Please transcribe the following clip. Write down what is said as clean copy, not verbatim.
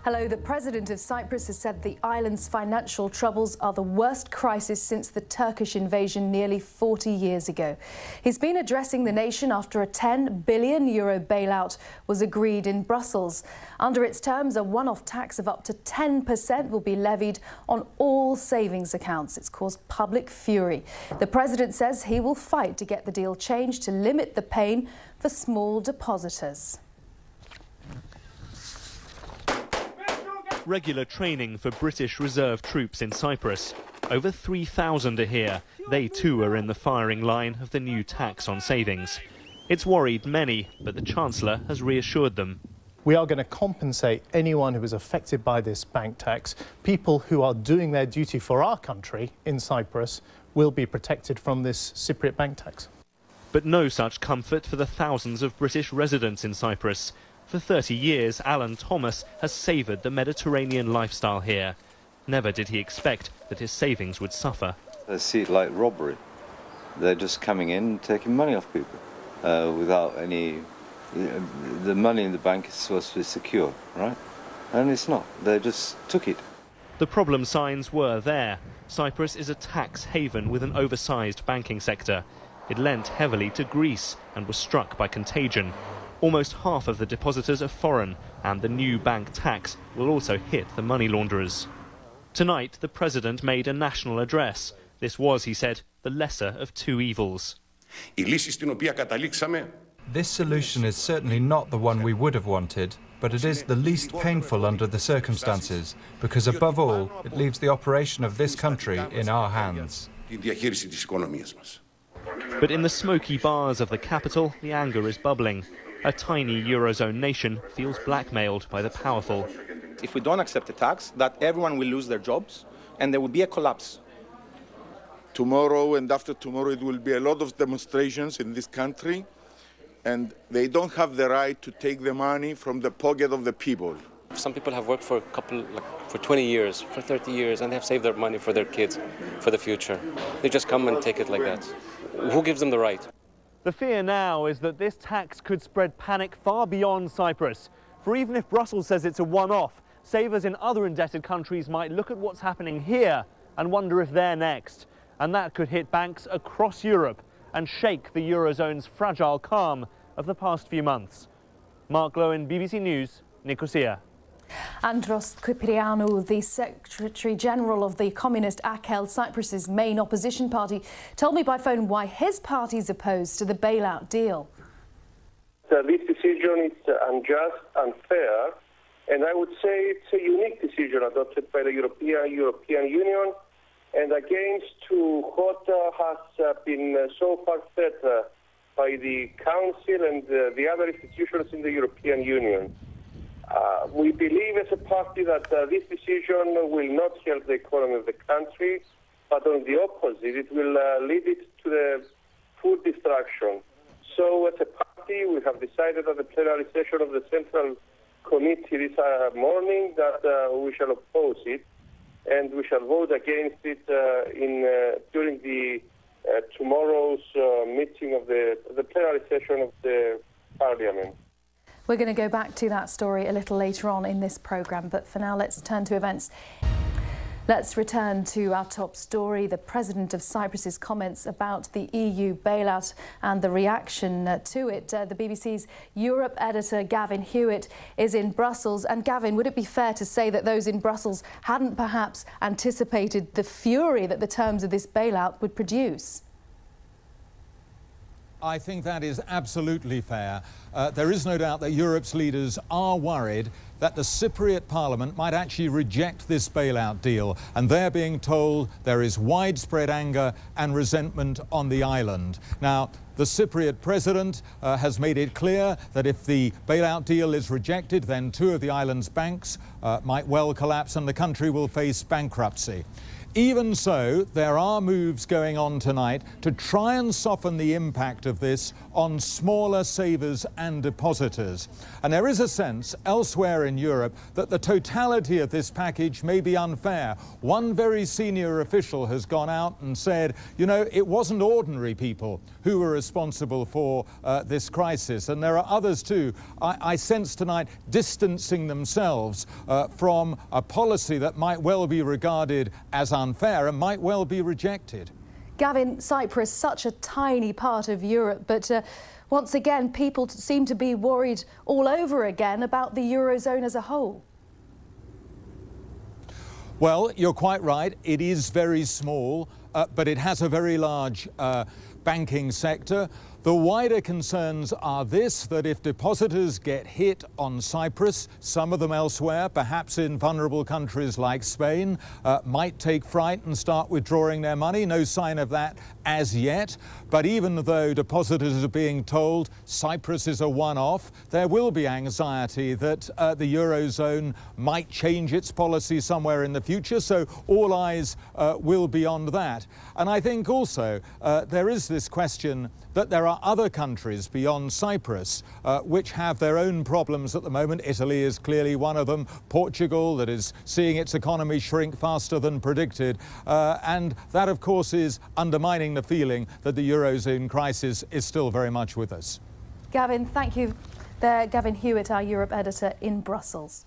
Hello. The president of Cyprus has said the island's financial troubles are the worst crisis since the Turkish invasion nearly 40 years ago. He's been addressing the nation after a €10 billion bailout was agreed in Brussels. Under its terms, a one-off tax of up to 10% will be levied on all savings accounts. It's caused public fury. The president says he will fight to get the deal changed to limit the pain for small depositors. Regular training for British reserve troops in Cyprus. Over 3,000 are here. They too are in the firing line of the new tax on savings. It's worried many, but the Chancellor has reassured them. We are going to compensate anyone who is affected by this bank tax. People who are doing their duty for our country in Cyprus will be protected from this Cypriot bank tax. But no such comfort for the thousands of British residents in Cyprus. For 30 years, Alan Thomas has savoured the Mediterranean lifestyle here. Never did he expect that his savings would suffer. They see it like robbery. They're just coming in and taking money off people without any... The money in the bank is supposed to be secure, right? And it's not. They just took it. The problem signs were there. Cyprus is a tax haven with an oversized banking sector. It lent heavily to Greece and was struck by contagion. Almost half of the depositors are foreign, and the new bank tax will also hit the money launderers. Tonight, the president made a national address. This was, he said, the lesser of two evils. This solution is certainly not the one we would have wanted, but it is the least painful under the circumstances, because above all, it leaves the operation of this country in our hands. But in the smoky bars of the capital, the anger is bubbling. A tiny Eurozone nation feels blackmailed by the powerful. If we don't accept the tax, that everyone will lose their jobs and there will be a collapse. Tomorrow and after tomorrow it will be a lot of demonstrations in this country, and they don't have the right to take the money from the pocket of the people. Some people have worked for for 20 years, for 30 years, and they have saved their money for their kids, for the future. They just come and take it like that. Who gives them the right? The fear now is that this tax could spread panic far beyond Cyprus. For even if Brussels says it's a one-off, savers in other indebted countries might look at what's happening here and wonder if they're next. And that could hit banks across Europe and shake the Eurozone's fragile calm of the past few months. Mark Lowen, BBC News, Nicosia. Andros Kyprianou, the Secretary-General of the Communist AKEL, Cyprus's main opposition party, told me by phone why his party is opposed to the bailout deal. This decision is unjust, unfair, and I would say it's a unique decision adopted by the European Union and against what has been so far said by the Council and the other institutions in the European Union. We believe as a party that this decision will not help the economy of the country, but on the opposite, it will lead it to the full destruction. So as a party, we have decided at the plenary session of the Central Committee this morning that we shall oppose it, and we shall vote against it during the tomorrow's meeting of the plenary session of the Parliament. We're going to go back to that story a little later on in this programme, but for now let's turn to events. Let's return to our top story, the President of Cyprus's comments about the EU bailout and the reaction to it. The BBC's Europe editor Gavin Hewitt is in Brussels. And Gavin, would it be fair to say that those in Brussels hadn't perhaps anticipated the fury that the terms of this bailout would produce? I think that is absolutely fair. There is no doubt that Europe's leaders are worried that the Cypriot Parliament might actually reject this bailout deal, and they're being told there is widespread anger and resentment on the island. Now, the Cypriot president has made it clear that if the bailout deal is rejected, then two of the island's banks might well collapse and the country will face bankruptcy. Even so, there are moves going on tonight to try and soften the impact of this on smaller savers and depositors. And there is a sense elsewhere in Europe that the totality of this package may be unfair. One very senior official has gone out and said, you know, it wasn't ordinary people who were responsible for this crisis. And there are others too, I sense tonight, distancing themselves from a policy that might well be regarded as unfair and might well be rejected. Gavin, Cyprus, such a tiny part of Europe, but once again, people seem to be worried all over again about the Eurozone as a whole. Well, you're quite right. It is very small, but it has a very large banking sector. The wider concerns are this, that if depositors get hit on Cyprus, some of them elsewhere, perhaps in vulnerable countries like Spain, might take fright and start withdrawing their money. No sign of that as yet. But even though depositors are being told Cyprus is a one-off, there will be anxiety that the Eurozone might change its policy somewhere in the future. So all eyes will be on that. And I think also there is this question that there are other countries beyond Cyprus which have their own problems at the moment. Italy is clearly one of them. Portugal, that is seeing its economy shrink faster than predicted. And that, of course, is undermining the feeling that the Eurozone crisis is still very much with us. Gavin, thank you. There, Gavin Hewitt, our Europe editor in Brussels.